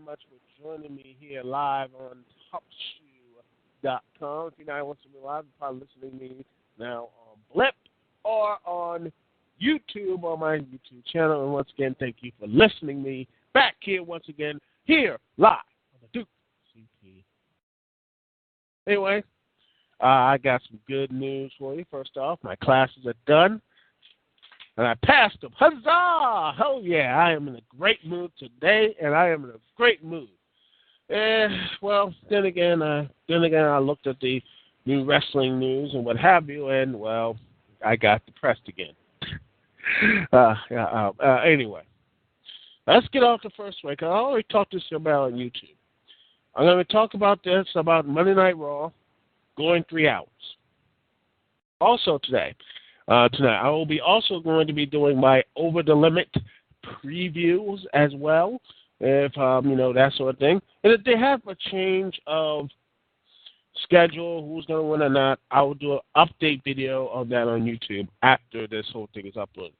much for joining me here live on TalkShoe.com. If you're not watching me live, you're probably listening to me now on Blip or on YouTube on my YouTube channel. And once again, thank you for listening to me back here once again, here live on the Duke CP. Anyway, I got some good news for you. First off, my classes are done. And I passed them. Huzzah! Oh, yeah, I am in a great mood today, and I am in a great mood. And, well, then again, I looked at the new wrestling news and what have you, and, well, I got depressed again. Anyway, let's get off the first way, because I already talked this about on YouTube. I'm going to talk about this, about Monday Night Raw going 3 hours. Also tonight, I will be also going to be doing my Over the Limt previews as well, if, that sort of thing. And if they have a change of schedule, who's going to win or not, I will do an update video of that on YouTube after this whole thing is uploaded.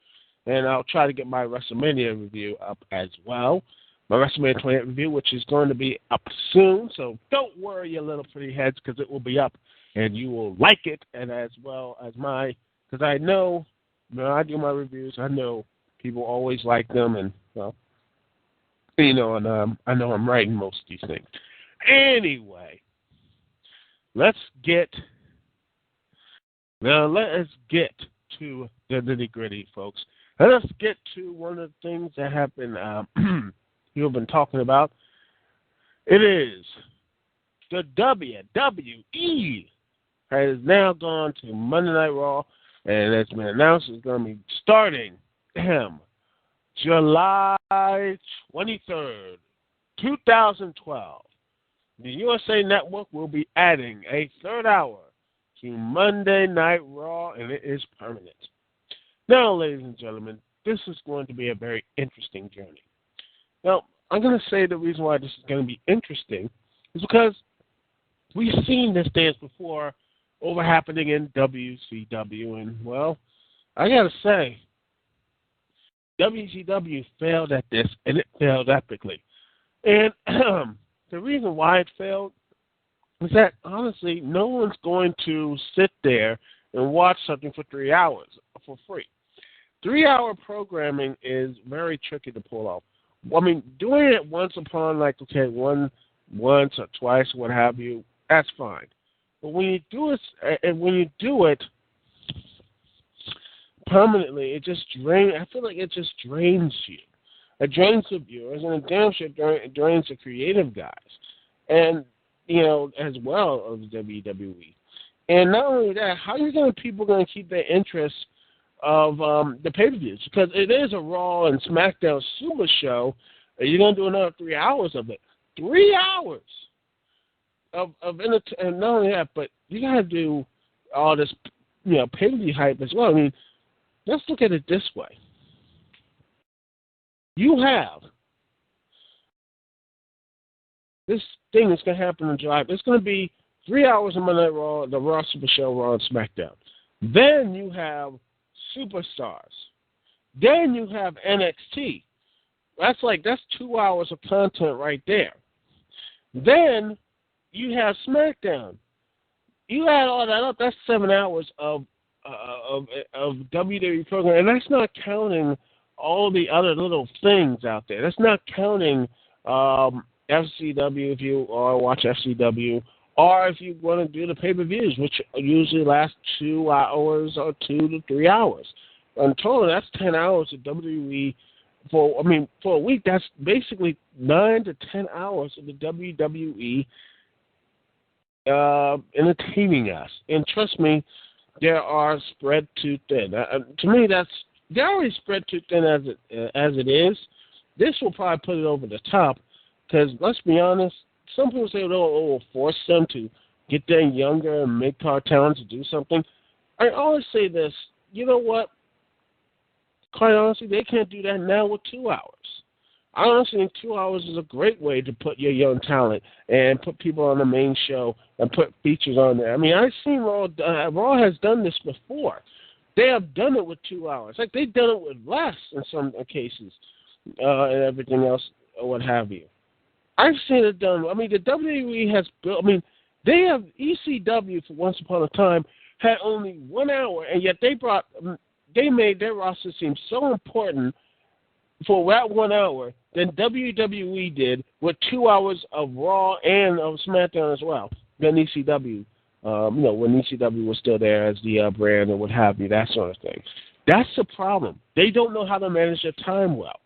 And I'll try to get my WrestleMania review up as well. My WrestleMania 28 review, which is going to be up soon. So don't worry, you little pretty heads, because it will be up and you will like it. And as well as because I know when I do my reviews, I know people always like them. And, well, I know I'm writing most of these things. Anyway, let's get to the nitty-gritty, folks. Let's get to one of the things that have been you've been talking about. It is the WWE has now gone to Monday Night Raw, and it's been announced it's going to be starting July 23rd, 2012. The USA Network will be adding a third hour to Monday Night Raw, and it is permanent. Now, ladies and gentlemen, this is going to be a very interesting journey. Now, I'm going to say the reason why this is going to be interesting is because we've seen this dance before over happening in WCW, and, well, I got to say, WCW failed at this, and it failed epically. And the reason why it failed is that, honestly, no one's going to sit there and watch something for 3 hours for free. 3-hour programming is very tricky to pull off. I mean, doing it once or twice, what have you, that's fine. But when you do it permanently, it just drains. I feel like it just drains you. It drains the viewers, and it damn sure drains the creative guys, and as well as WWE. And not only that, how are people going to keep their interest of the pay-per-views? Because it is a Raw and SmackDown Super Show. And you're going to do another 3 hours of it. 3 hours of entertainment. And not only that, but you got to do all this, pay-per-view hype as well. I mean, let's look at it this way. You have this thing that's going to happen in July. It's going to be 3 hours of Monday Night Raw, the Raw Super Show, Raw and SmackDown. Then you have Superstars. Then you have NXT. That's 2 hours of content right there. Then you have SmackDown. You add all that up, that's 7 hours of WWE program, and that's not counting all the other little things out there. That's not counting FCW if you watch FCW, or if you want to do the pay-per-views, which usually last 2 hours or 2 to 3 hours. In total, that's 10 hours of WWE. For a week, that's basically 9 to 10 hours of the WWE entertaining us. And trust me, they are spread too thin. To me, they're already spread too thin as it is. This will probably put it over the top, because let's be honest, some people say, we'll force them to get their younger and mid-card talent to do something. I always say this, you know what? Quite honestly, they can't do that now with 2 hours. I honestly think 2 hours is a great way to put your young talent and put people on the main show and put features on there. I mean, I've seen Raw has done this before. They have done it with 2 hours. Like, they've done it with less in some cases and everything else or what have you. I've seen it done. I mean, the WWE has built. I mean, they have ECW for once upon a time had only 1 hour, and yet they made their roster seem so important for that 1 hour than WWE did with 2 hours of Raw and of SmackDown as well. Then ECW, when ECW was still there as the brand and what have you, that sort of thing. That's the problem. They don't know how to manage their time well.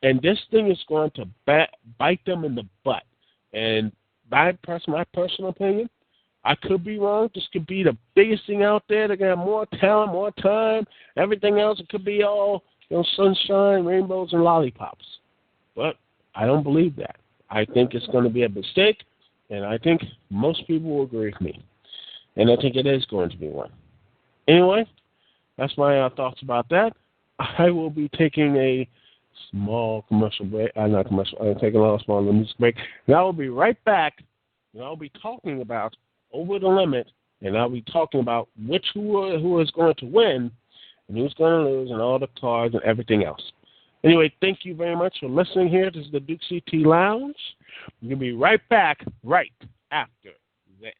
And this thing is going to bite them in the butt. And my personal opinion, I could be wrong. This could be the biggest thing out there. They're going to have more talent, more time. Everything else, it could be all sunshine, rainbows, and lollipops. But I don't believe that. I think it's going to be a mistake, and I think most people will agree with me. And I think it is going to be one. Anyway, that's my thoughts about that. I will be taking a small commercial break. Not commercial. I'm taking a small music break. And I will be right back, and I'll be talking about Over the Limit, and I'll be talking about who is going to win and who's going to lose and all the cards and everything else. Anyway, thank you very much for listening here. This is the Dukect Lounge. We're going to be right back right after this.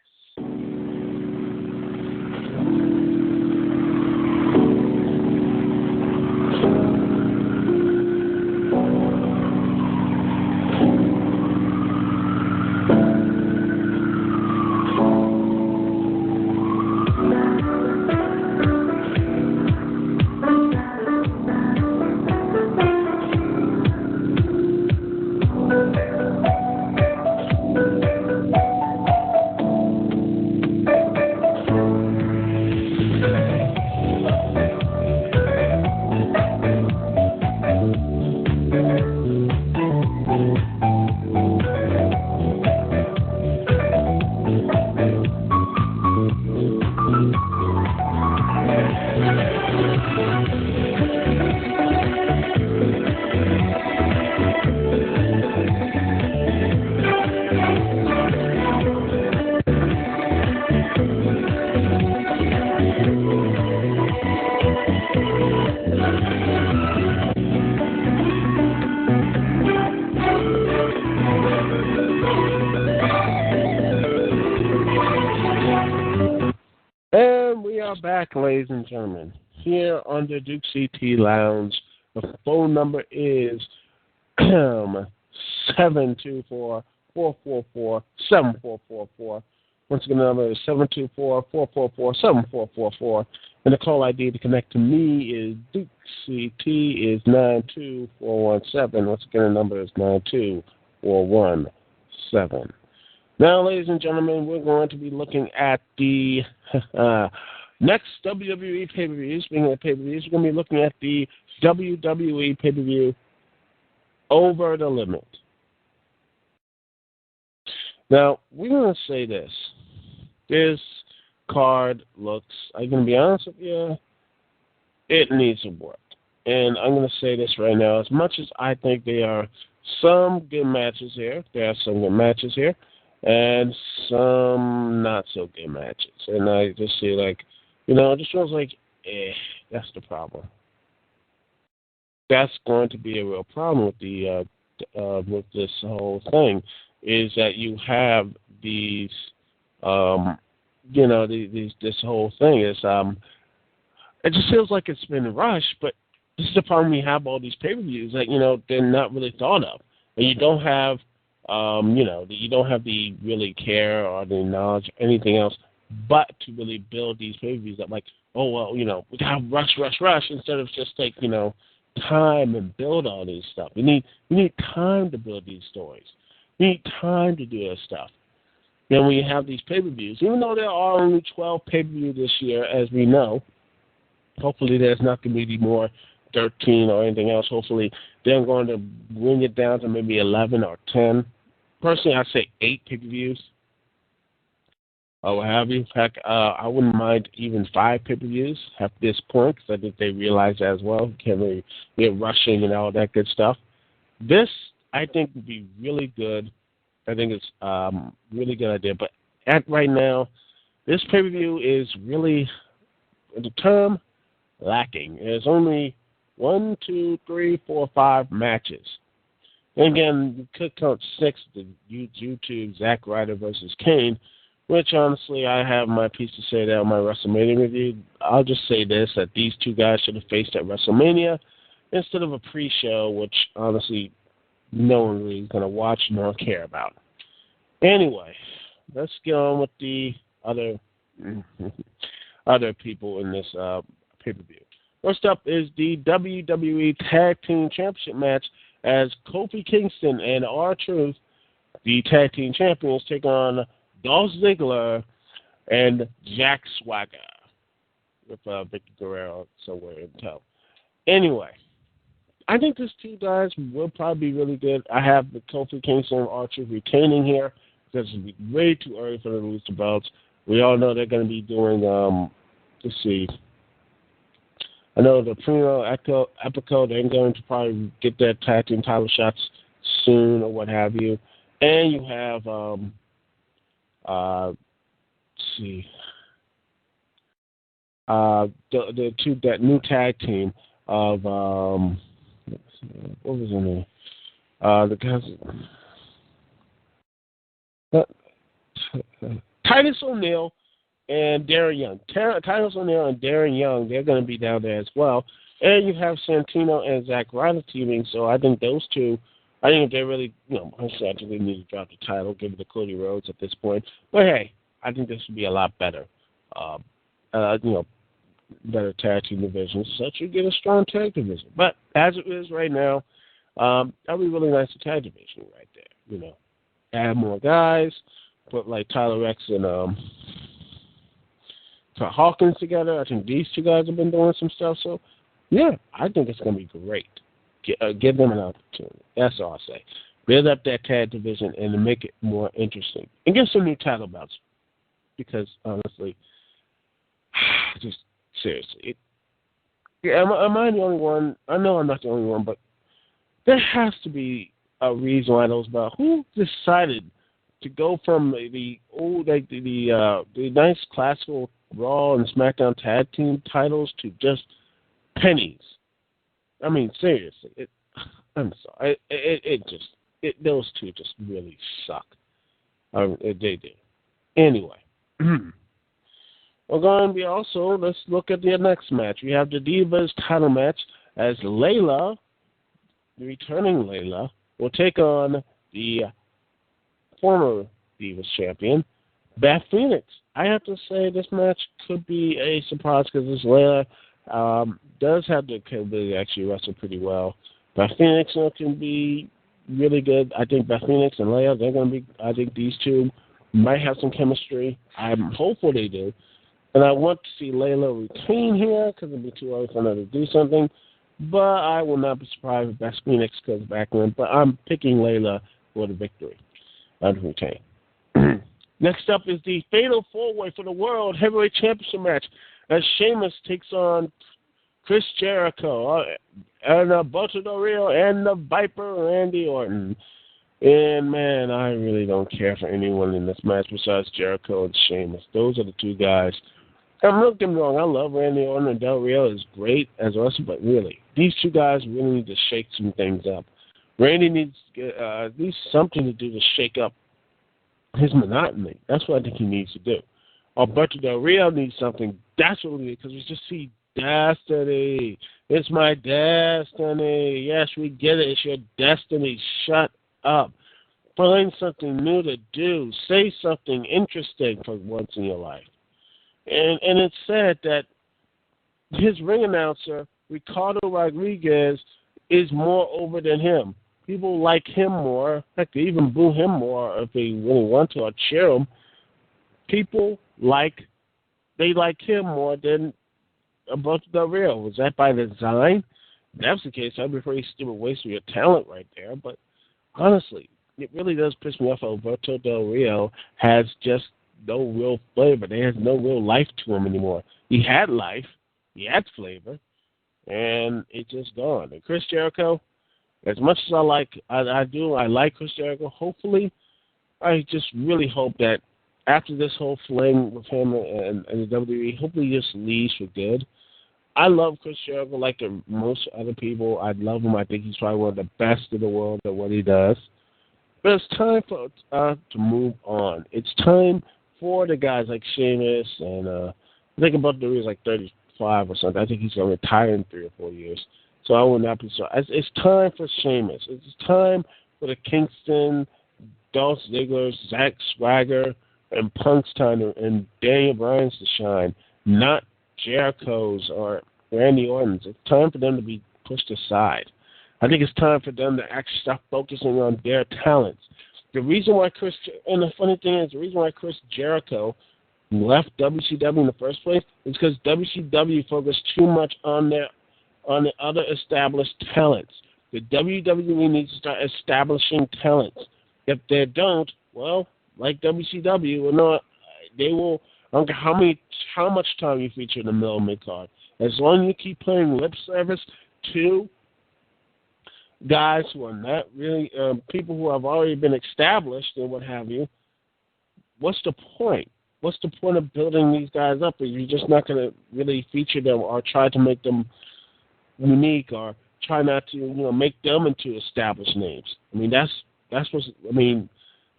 Back, ladies and gentlemen, here on the Dukect Lounge. The phone number is 724-444-7444. Once again, the number is 724-444-7444. And the call ID to connect to me is Dukect is 92417. Once again, the number is 92417. Now, ladies and gentlemen, we're going to be looking at the next WWE pay-per-view. Speaking of pay-per-views, we're going to be looking at the WWE pay-per-view Over the Limit. Now, we're going to say this. This card looks, I'm going to be honest with you, it needs some work. And I'm going to say this right now. As much as I think there are some good matches here, there are some good matches here, and some not so good matches. And I just see it just feels like, that's the problem. That's going to be a real problem with with this whole thing, is that you have these, this whole thing is, it just feels like it's been rushed, but this is the problem. We have all these pay-per-views that, they're not really thought of. And you don't have, you don't have the really care or the knowledge or anything else but to really build these pay-per-views that we gotta rush instead of just take, time and build all these stuff. We need time to build these stories. We need time to do this stuff. Then when you have these pay-per-views, even though there are only 12 pay-per-views this year, as we know, hopefully there's not going to be more 13 or anything else. Hopefully they're going to bring it down to maybe 11 or 10. Personally, I'd say 8 pay-per-views. Or what have you. In fact, I wouldn't mind even 5 pay-per-views at this point, because I think they realize that as well. Can't really get rushing and all that good stuff. This, I think, would be really good. I think it's really good idea. But right now, this pay-per-view is really, the term, lacking. There's only 1, 2, 3, 4, 5 matches. And again, you could count 6, the YouTube Zack Ryder versus Kane, which honestly I have my piece to say there on my WrestleMania review. I'll just say this, that these two guys should have faced at WrestleMania instead of a pre-show, which honestly no one really is going to watch nor care about. Anyway, let's get on with the other people in this pay-per-view. First up is the WWE Tag Team Championship match as Kofi Kingston and R-Truth, the Tag Team Champions, take on Dolph Ziggler and Jack Swagger with Victor Guerrero somewhere in tow. Anyway, I think these two guys will probably be really good. I have the Kofi Kingston and R-Truth retaining here because it'll be way too early for them to lose the belts. We all know they're going to be doing, let's see, I know the Primo Epico, they're going to probably get their tag team title shots soon or what have you. And you have, let's see, that new tag team of, what was her name? The guys, Titus O'Neil and Darren Young. Titus O'Neil and Darren Young, they're going to be down there as well. And you have Santino and Zack Ryder teaming, so I think those two, I think if they really, I think they need to drop the title, give it to Cody Rhodes at this point. But hey, I think this would be a lot better. Better tag team divisions, so that you get a strong tag division. But as it is right now, that'd be really nice to tag division right there. Add more guys, put like Tyler X and Hawkins together. I think these two guys have been doing some stuff. So yeah, I think it's gonna be great. Give them an opportunity. That's all I say. Build up that tag division and make it more interesting, and get some new title belts. Because honestly, just seriously, am I the only one? I know I'm not the only one, but there has to be a reason why those belts. Who decided to go from the old, like the nice classical Raw and SmackDown tag team titles to just pennies? I mean, seriously, I'm sorry. Those two just really suck. They do. Anyway. We're going to be also, let's look at the next match. We have the Divas title match as Layla, the returning Layla, will take on the former Divas champion, Beth Phoenix. I have to say this match could be a surprise because this Layla does have the capability to actually wrestle pretty well. Beth Phoenix can be really good. I think Beth Phoenix and Layla, they're going to be, I think these two might have some chemistry. I'm hopeful they do. And I want to see Layla retain here because it'll be too early for her to do something. But I will not be surprised if Beth Phoenix comes back in. But I'm picking Layla for the victory. I'd retain. Next up is the Fatal 4-Way for the World Heavyweight Championship match as Sheamus takes on Chris Jericho and Alberto Del Rio and the Viper Randy Orton. And, man, I really don't care for anyone in this match besides Jericho and Sheamus. Those are the two guys. And don't get me wrong, I love Randy Orton and Del Rio is great as well, but really, these two guys really need to shake some things up. Randy needs at least something to do to shake up his monotony. That's what I think he needs to do. Alberto Del Rio needs something desperately because we just see destiny. It's my destiny. Yes, we get it. It's your destiny. Shut up. Find something new to do. Say something interesting for once in your life. And it's sad that his ring announcer, Ricardo Rodriguez, is more over than him. People like him more. Heck, they even boo him more if they really want to or cheer him. People like him more than Alberto Del Rio. Was that by design? If that's the case, that'd be a pretty stupid waste of your talent right there. But honestly, it really does piss me off. Alberto Del Rio has just no real flavor. There has no real life to him anymore. He had life. He had flavor. And it's just gone. And Chris Jericho, as much as I like Chris Jericho, hopefully, I just really hope that after this whole fling with him and the WWE, hopefully he just leaves for good. I love Chris Jericho like most other people. I love him. I think he's probably one of the best in the world at what he does. But it's time for to move on. It's time for the guys like Sheamus and I think about the he's like 35 or something. I think he's going to retire in 3 or 4 years. So I will not be sorry. It's time for Sheamus. It's time for the Kingston, Dolph Ziggler, Zack Swagger, and Punk's time and Daniel Bryan's to shine, not Jericho's or Randy Orton's. It's time for them to be pushed aside. I think it's time for them to actually stop focusing on their talents. The reason why and the funny thing is, the reason why Chris Jericho left WCW in the first place is because WCW focused too much on the other established talents. The WWE needs to start establishing talents. If they don't, well, like WCW or not, they will. I don't care how much time you feature in the middle mid-card. As long as you keep playing lip service to guys who are not really people who have already been established and what have you, what's the point? What's the point of building these guys up if you're just not going to really feature them or try to make them unique or try not to make them into established names? I mean that's what's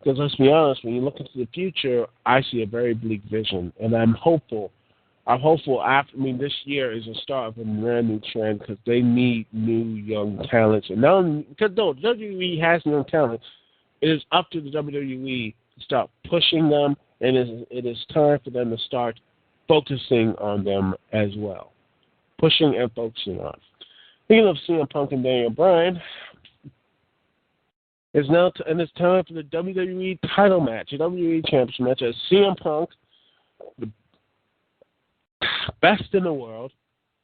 because let's be honest, when you look into the future, I see a very bleak vision, and I'm hopeful. This year is a start of a brand new trend because they need new young talents. And now, because WWE has young talent, it is up to the WWE to start pushing them, and it is time for them to start focusing on them as well. Pushing and focusing on. Speaking of CM Punk and Daniel Bryan, it's time for the WWE title match, the WWE Championship match, as CM Punk, the best in the world,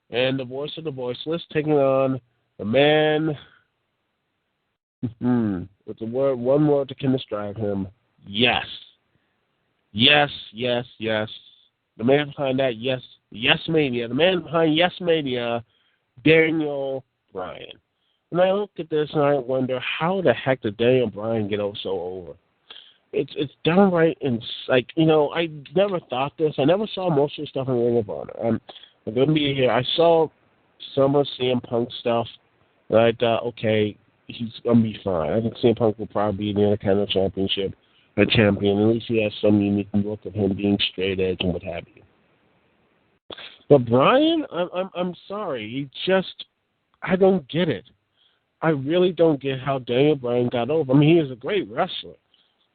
and the voice of the voiceless, taking on the man with the one word that can describe him: yes. Yes, yes, yes. The man behind that, yes mania. The man behind Yes Mania, Daniel Bryan. And I look at this and I wonder, how the heck did Daniel Bryan get so over? It's downright, and I never thought this. I never saw most of the stuff in Ring of Honor. I'm going to be here. I saw some of CM Punk stuff, and I thought, okay, he's going to be fine. I think CM Punk will probably be in the Intercontinental Championship a champion. At least he has some unique look of him being straight edge and what have you. But Bryan, I'm sorry. I don't get it. I really don't get how Daniel Bryan got over. I mean, he is a great wrestler.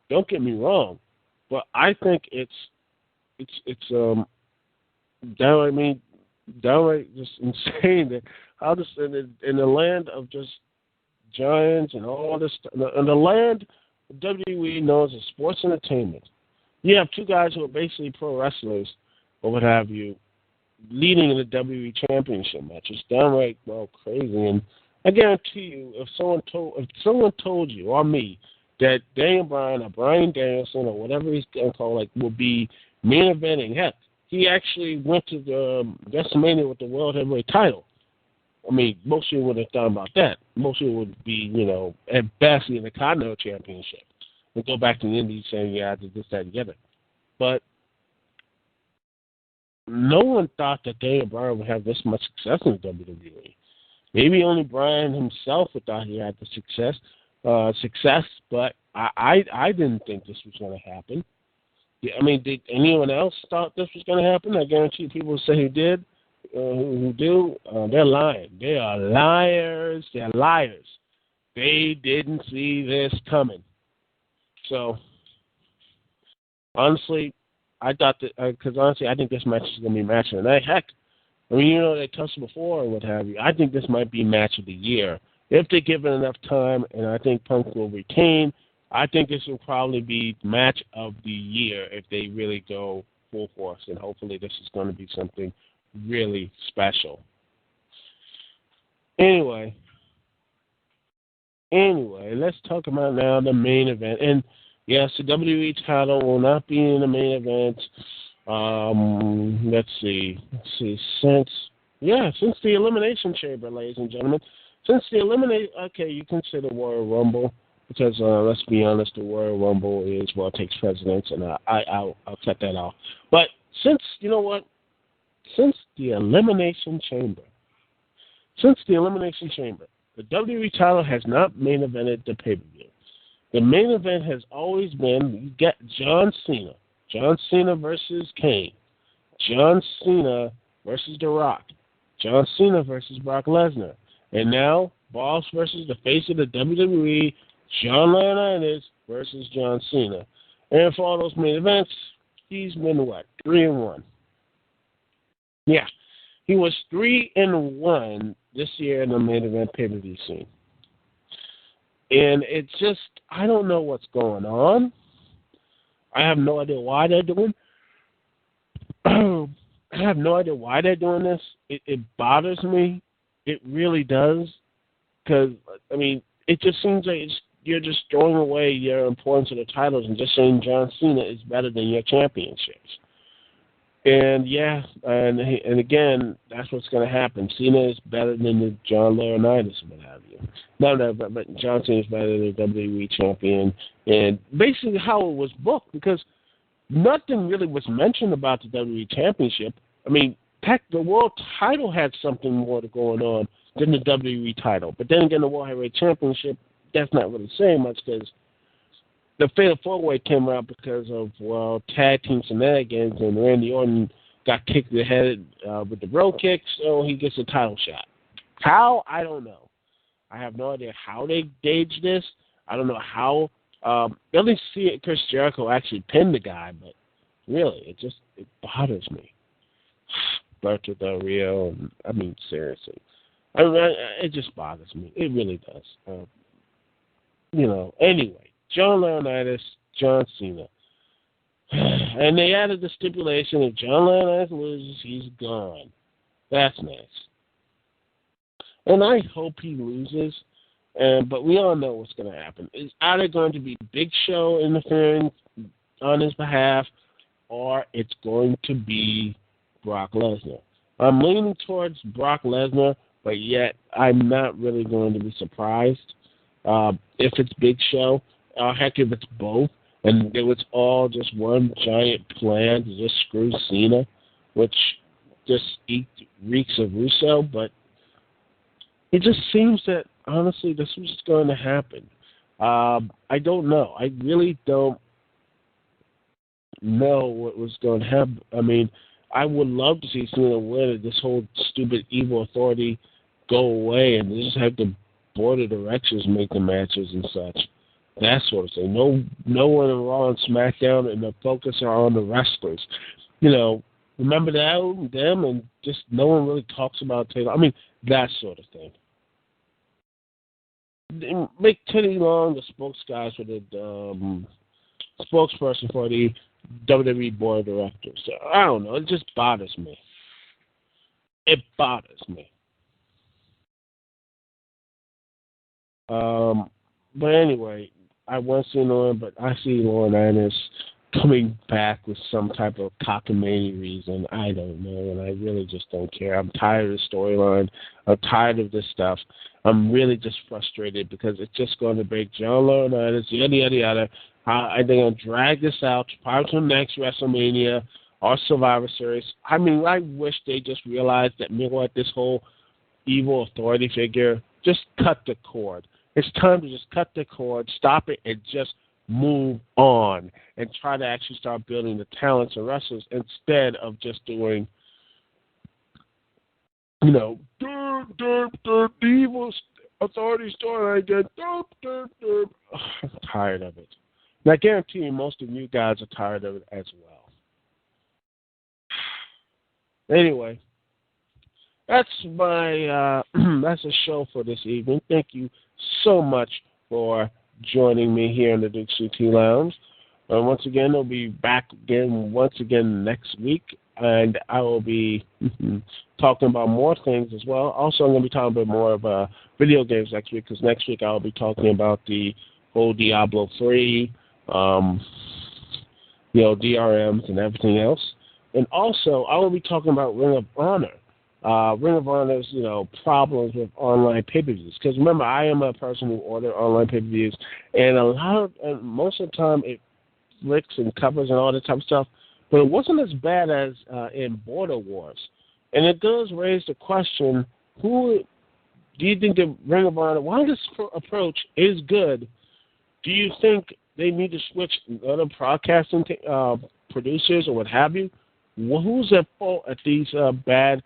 Don't get me wrong, but I think it's downright just insane that how this in the land of just giants and all this, in the land WWE knows as sports entertainment, you have two guys who are basically pro wrestlers or what have you, leading in the WWE Championship match. It's downright crazy. And I guarantee you, if someone told you or me that Daniel Bryan or Bryan Danielson or whatever he's going to call will be main eventing, heck, he actually went to the WrestleMania with the World Heavyweight title. I mean, most people wouldn't have thought about that. Most people would be, at best in the Continental Championship and go back to the Indies saying, yeah, I did this, that, and the other. But no one thought that Daniel Bryan would have this much success in WWE. Maybe only Bryan himself thought he had the success, but I didn't think this was going to happen. I mean, did anyone else thought this was going to happen? I guarantee people say who did, who do, they're lying. They are liars. They're liars. They didn't see this coming. So, honestly, I thought that, because honestly, I think this match is going to be match of the night. Heck, I mean, they touched before and what have you. I think this might be match of the year. If they give it enough time, and I think Punk will retain, I think this will probably be match of the year if they really go full force. And hopefully this is going to be something really special. Anyway, let's talk about now the main event. And yes, the WWE title will not be in the main event. Let's see. Since the Elimination Chamber, ladies and gentlemen. You consider Royal Rumble, because let's be honest, the Royal Rumble takes precedence, and I'll cut that off. But since, you know what, Since the Elimination Chamber, the WWE title has not main evented the pay-per-view. The main event has always been, you get John Cena versus Kane, John Cena versus The Rock, John Cena versus Brock Lesnar, and now Boss versus the face of the WWE, John Laurinaitis versus John Cena. And for all those main events, he's been, 3-1? Yeah, he was 3-1 this year in the main event pay-per-view scene. And it's just, I don't know what's going on. I have no idea why they're doing this. It bothers me. It really does. Because, I mean, it just seems like you're just throwing away your importance of the titles and just saying John Cena is better than your championships. And, yeah, and again, that's what's going to happen. Cena is better than the John Laurinaitis, what have you. No, but John Cena is better than the WWE champion. And basically how it was booked, because nothing really was mentioned about the WWE championship. I mean, heck, the world title had something more going on than the WWE title. But then again, the World Heavyweight Championship, that's not really saying much, because the Fatal 4-Way came out because of, tag team shenanigans, and Randy Orton got kicked in the head with the bro kick, so he gets a title shot. How? I don't know. I have no idea how they staged this. I don't know how. At least see it, Chris Jericho actually pinned the guy, but really, it bothers me. Berto Del Rio, I mean, seriously. It just bothers me. It really does. Anyway, John Laurinaitis, John Cena. And they added the stipulation, if John Laurinaitis loses, he's gone. That's nice. And I hope he loses, but we all know what's going to happen. It's either going to be Big Show interfering on his behalf, or it's going to be Brock Lesnar. I'm leaning towards Brock Lesnar, but yet I'm not really going to be surprised if it's Big Show. Heck, if it's both, and it was all just one giant plan to just screw Cena, which just reeks of Russo, but it just seems that, honestly, this was going to happen. I don't know. I really don't know what was going to happen. I mean, I would love to see Cena win and this whole stupid evil authority go away and just have the board of directors make the matches and such. That sort of thing. No one in Raw and SmackDown, and the focus are on the wrestlers. Remember them, and just no one really talks about Taylor. I mean, that sort of thing. Make Teddy Long the spokesperson for the WWE Board of Directors. So, I don't know. It just bothers me. It bothers me. But anyway, I want to see Lauren, but I see Laurinaitis coming back with some type of cockamamie reason. I don't know, and I really just don't care. I'm tired of the storyline. I'm tired of this stuff. I'm really just frustrated because it's just going to break John Laurinaitis, yada. They're going to drag this out probably to the next WrestleMania or Survivor Series. I mean, I wish they just realized that, this whole evil authority figure, just cut the cord. It's time to just cut the cord, stop it, and just move on and try to actually start building the talents of wrestlers instead of just doing, the evil authority story again. I'm tired of it. And I guarantee you most of you guys are tired of it as well. Anyway, that's that's a show for this evening. Thank you so much for joining me here in the Dukect Lounge. Once again, I'll be back again next week, and I will be talking about more things as well. Also, I'm going to be talking a bit more about video games next week, because next week I'll be talking about the whole Diablo 3, DRMs and everything else. And also, I will be talking about Ring of Honor. Ring of Honor's, problems with online pay-per-views. Because remember, I am a person who ordered online pay-per-views, and most of the time it flicks and covers and all that type of stuff. But it wasn't as bad as in Border Wars. And it does raise the question, who do you think the Ring of Honor, while this approach is good, do you think they need to switch other broadcasting producers or what have you? Well, who's at fault at these bad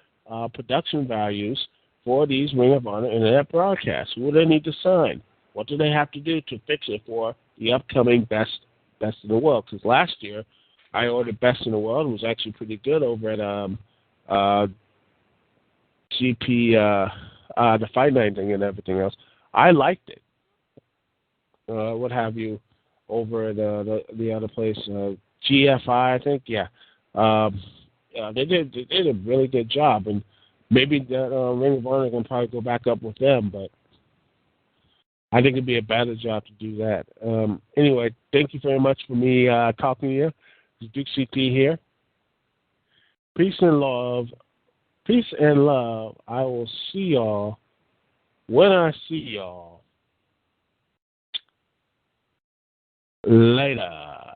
production values for these Ring of Honor internet broadcasts? Who do they need to sign? What do they have to do to fix it for the upcoming Best in the World? Because last year I ordered Best in the World. It was actually pretty good over at GP, the Fight Night thing and everything else. I liked it. What have you over the other place, GFI, I think. Yeah, they did a really good job, and maybe that Ring of Honor can probably go back up with them, but I think it'd be a better job to do that. Anyway, thank you very much for me talking to you. It's Duke CP here. Peace and love. Peace and love. I will see y'all when I see y'all. Later.